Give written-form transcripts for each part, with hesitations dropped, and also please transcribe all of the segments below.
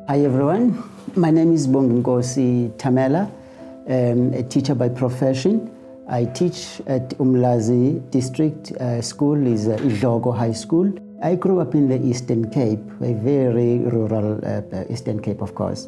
Hi everyone, my name is Bonginkosi Tamela, a teacher by profession. I teach at Umlazi District. School is Idloko High School. I grew up in the Eastern Cape, a very rural Eastern Cape, of course.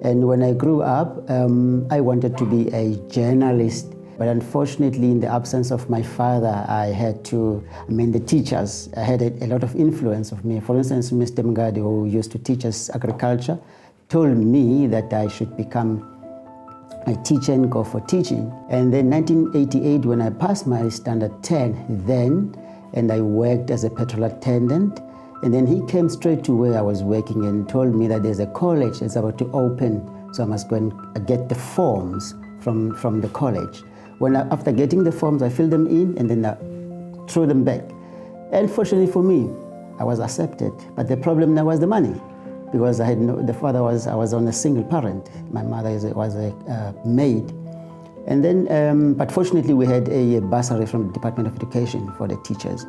And when I grew up, I wanted to be a journalist. But unfortunately, in the absence of my father, the teachers had a lot of influence of me. For instance, Mr. Mngadi, who used to teach us agriculture, told me that I should become a teacher and go for teaching. And then 1988, when I passed my standard 10 then, and I worked as a petrol attendant, and then he came straight to where I was working and told me that there's a college that's about to open, so I must go and get the forms from the college. After getting the forms, I filled them in and then I threw them back. And fortunately for me, I was accepted. But the problem now was the money, because I was on a single parent. My mother was a maid. And then, but fortunately we had a bursary from the Department of Education for the teachers.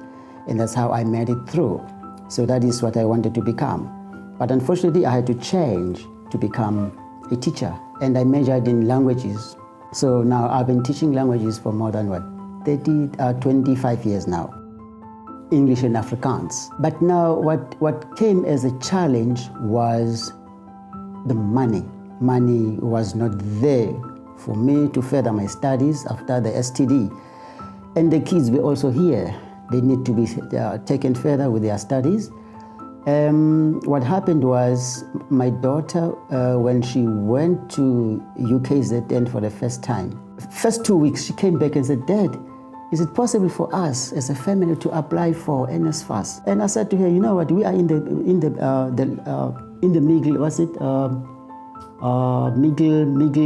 And that's how I made it through. So that is what I wanted to become. But unfortunately I had to change to become a teacher. And I majored in languages. So now I've been teaching languages for more than 25 years now. English and Afrikaans. But now what came as a challenge was the money. Money was not there for me to further my studies after the STD. And the kids were also here. They need to be taken further with their studies. What happened was my daughter, when she went to UKZN for the first time, first 2 weeks she came back and said, "Dad, is it possible for us as a family to apply for NSFAS?" And I said to her, "You know what? We are in the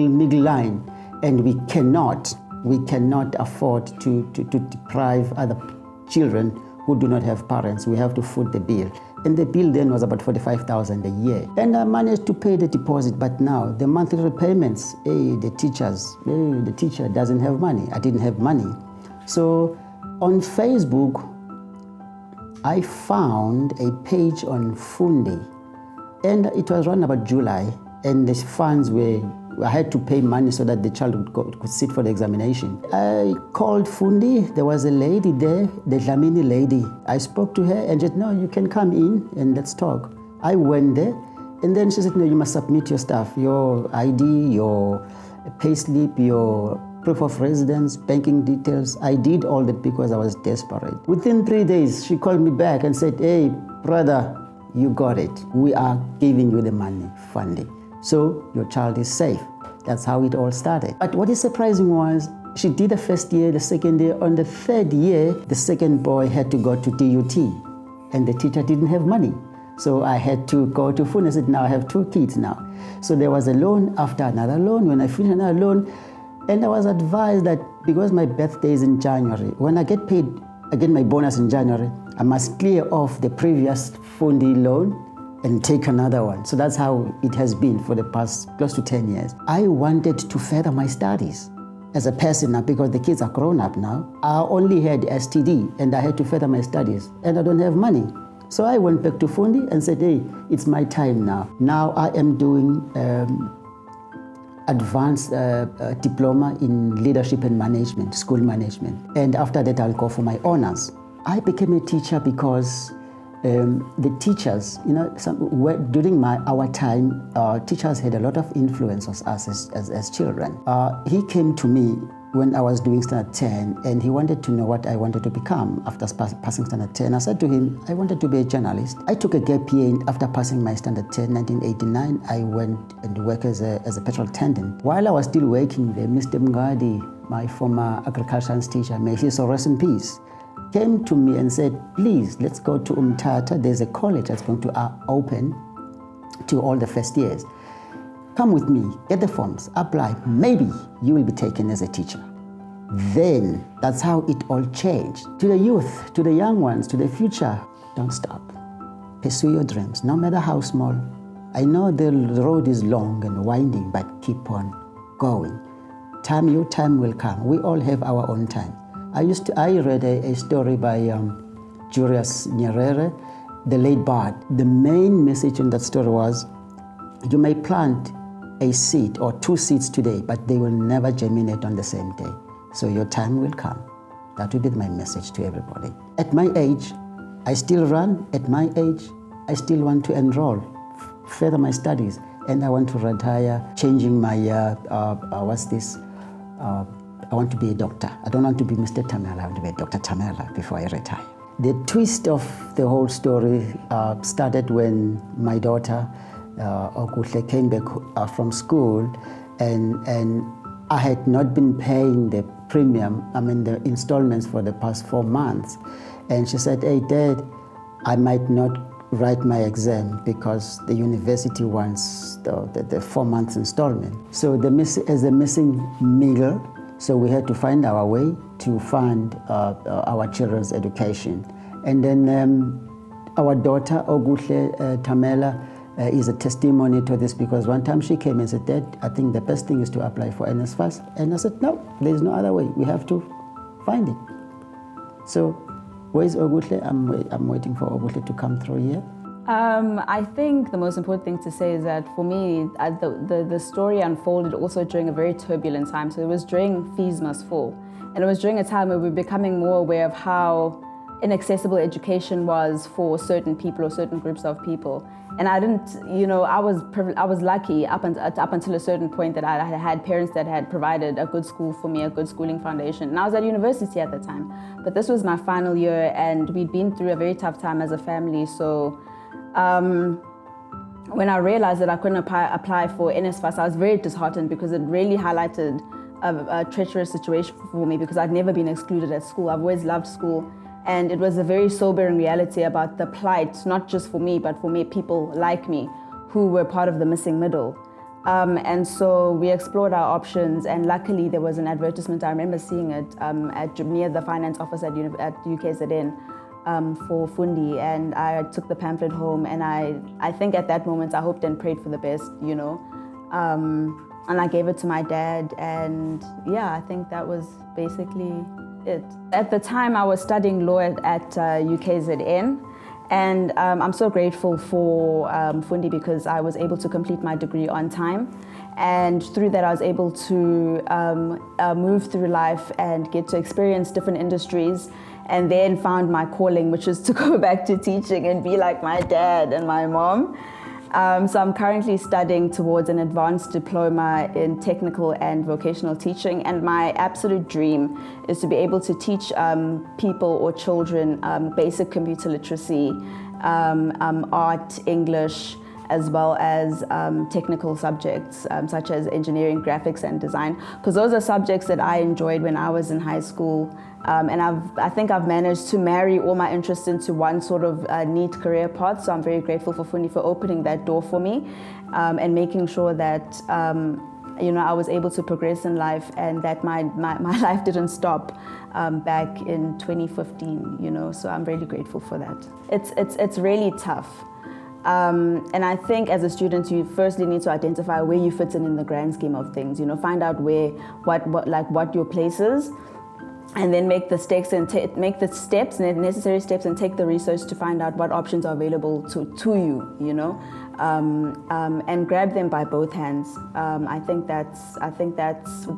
middle line, and we cannot afford to deprive other children who do not have parents. We have to foot the bill." And the bill then was about 45,000 a year. And I managed to pay the deposit, but now the monthly repayments, the teacher doesn't have money. I didn't have money. So on Facebook, I found a page on Fundi, and it was around about July, and the funds I had to pay money so that the child could sit for the examination. I called Fundi. There was a lady there, the Dlamini lady. I spoke to her and she said, "No, you can come in and let's talk." I went there, and then she said, "No, you must submit your stuff, your ID, your payslip, your proof of residence, banking details." I did all that because I was desperate. Within 3 days, she called me back and said, "Hey, brother, you got it. We are giving you the money, Fundi. So your child is safe." That's how it all started. But what is surprising was she did the first year, the second year. On the third year, the second boy had to go to DUT, and the teacher didn't have money. So I had to go to Fundi. I said, "Now I have 2 kids now." So there was a loan after another loan. When I finished another loan, and I was advised that because my birthday is in January, when I get paid, I get my bonus in January, I must clear off the previous Fundi loan and take another one. So that's how it has been for the past close to 10 years. I wanted to further my studies as a person now, because the kids are grown up now. I only had STD and I had to further my studies, and I don't have money. So I went back to Fundi and said, "Hey, it's my time now." Now I am doing advanced diploma in leadership and management, school management. And after that, I'll go for my honors. I became a teacher because the teachers, during our time, teachers had a lot of influence on us as children. He came to me when I was doing standard 10, and he wanted to know what I wanted to become after passing standard 10. I said to him, I wanted to be a journalist. I took a gap year after passing my standard 10, 1989. I went and worked as a petrol attendant. While I was still working there, Mr. Mngadi, my former agriculture teacher, may he so rest in peace, came to me and said, "Please, let's go to Umtata. There's a college that's going to open to all the first years. Come with me, get the forms, apply. Maybe you will be taken as a teacher." Then that's how it all changed. To the youth, to the young ones, to the future, don't stop. Pursue your dreams, no matter how small. I know the road is long and winding, but keep on going. Your time will come. We all have our own time. I read a story by Julius Nyerere, the late Bard. The main message in that story was, you may plant a seed or 2 seeds today, but they will never germinate on the same day. So your time will come. That will be my message to everybody. At my age, I still run. At my age, I still want to enroll, further my studies, and I want to retire, changing my, I want to be a doctor. I don't want to be Mr. Tamela, I want to be Dr. Tamela before I retire. The twist of the whole story started when my daughter, Okuhle, came back from school, and I had not been paying the premium, the installments for the past 4 months. And she said, "Hey, Dad, I might not write my exam because the university wants the 4 months installment." So as a missing middle, so we had to find our way to fund our children's education. And then our daughter, Okuhle Tamela, is a testimony to this, because one time she came and said, "Dad, I think the best thing is to apply for NSFAS." And I said, "No, there's no other way. We have to find it." So where's Okuhle? I'm waiting for Okuhle to come through here. I think the most important thing to say is that for me, the story unfolded also during a very turbulent time. So it was during Fees Must Fall. And it was during a time where we were becoming more aware of how inaccessible education was for certain people or certain groups of people. And I didn't, I was lucky up until a certain point that I had parents that had provided a good school for me, a good schooling foundation. And I was at university at the time. But this was my final year, and we'd been through a very tough time as a family. So when I realized that I couldn't apply for NSFAS, I was very disheartened, because it really highlighted a treacherous situation for me, because I'd never been excluded at school. I've always loved school. And it was a very sobering reality about the plight, not just for me, but for people like me who were part of the missing middle. And so we explored our options, and luckily there was an advertisement. I remember seeing it near the finance office at UKZN for Fundi, and I took the pamphlet home, and I think at that moment I hoped and prayed for the best, and I gave it to my dad, and yeah, I think that was basically it. At the time I was studying law at UKZN, and I'm so grateful for Fundi, because I was able to complete my degree on time. And through that I was able to move through life and get to experience different industries, and then found my calling, which is to go back to teaching and be like my dad and my mom. So I'm currently studying towards an advanced diploma in technical and vocational teaching, and my absolute dream is to be able to teach people or children basic computer literacy, art, English, as well as technical subjects such as engineering, graphics, and design, because those are subjects that I enjoyed when I was in high school. And I think I've managed to marry all my interests into one sort of neat career path. So I'm very grateful for Fundi for opening that door for me, and making sure that I was able to progress in life, and that my life didn't stop back in 2015. So I'm really grateful for that. It's really tough. And I think as a student, you firstly need to identify where you fit in the grand scheme of things. Find out what your place is, and then make the steps and necessary steps, and take the research to find out what options are available to you. And grab them by both hands. I think that's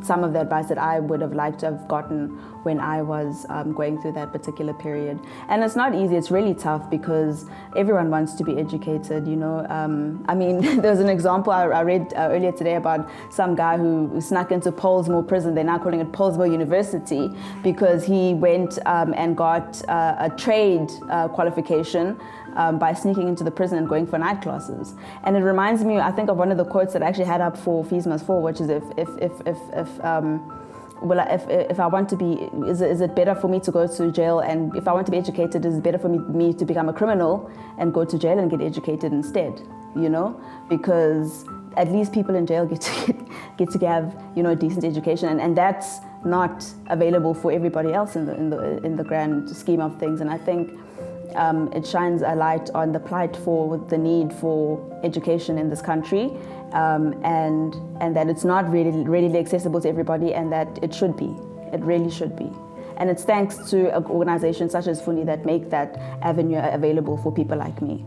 some of the advice that I would have liked to have gotten when I was going through that particular period. And it's not easy. It's really tough, because everyone wants to be educated. There's an example I read earlier today about some guy who snuck into Pollsmoor prison. They're now calling it Pollsmoor University, because he went and got a trade qualification by sneaking into the prison and going for night classes. And it reminds me, I think, of one of the quotes that I actually had up for Fees Must Fall, which is if I want to be, is it better for me to go to jail, and if I want to be educated, is it better for me to become a criminal and go to jail and get educated instead? Because at least people in jail get to have a decent education, and that's not available for everybody else in the grand scheme of things. And I think it shines a light on the plight for the need for education in this country, and that it's not really readily accessible to everybody, and that it should be. It really should be. And it's thanks to organizations such as Fundi that make that avenue available for people like me.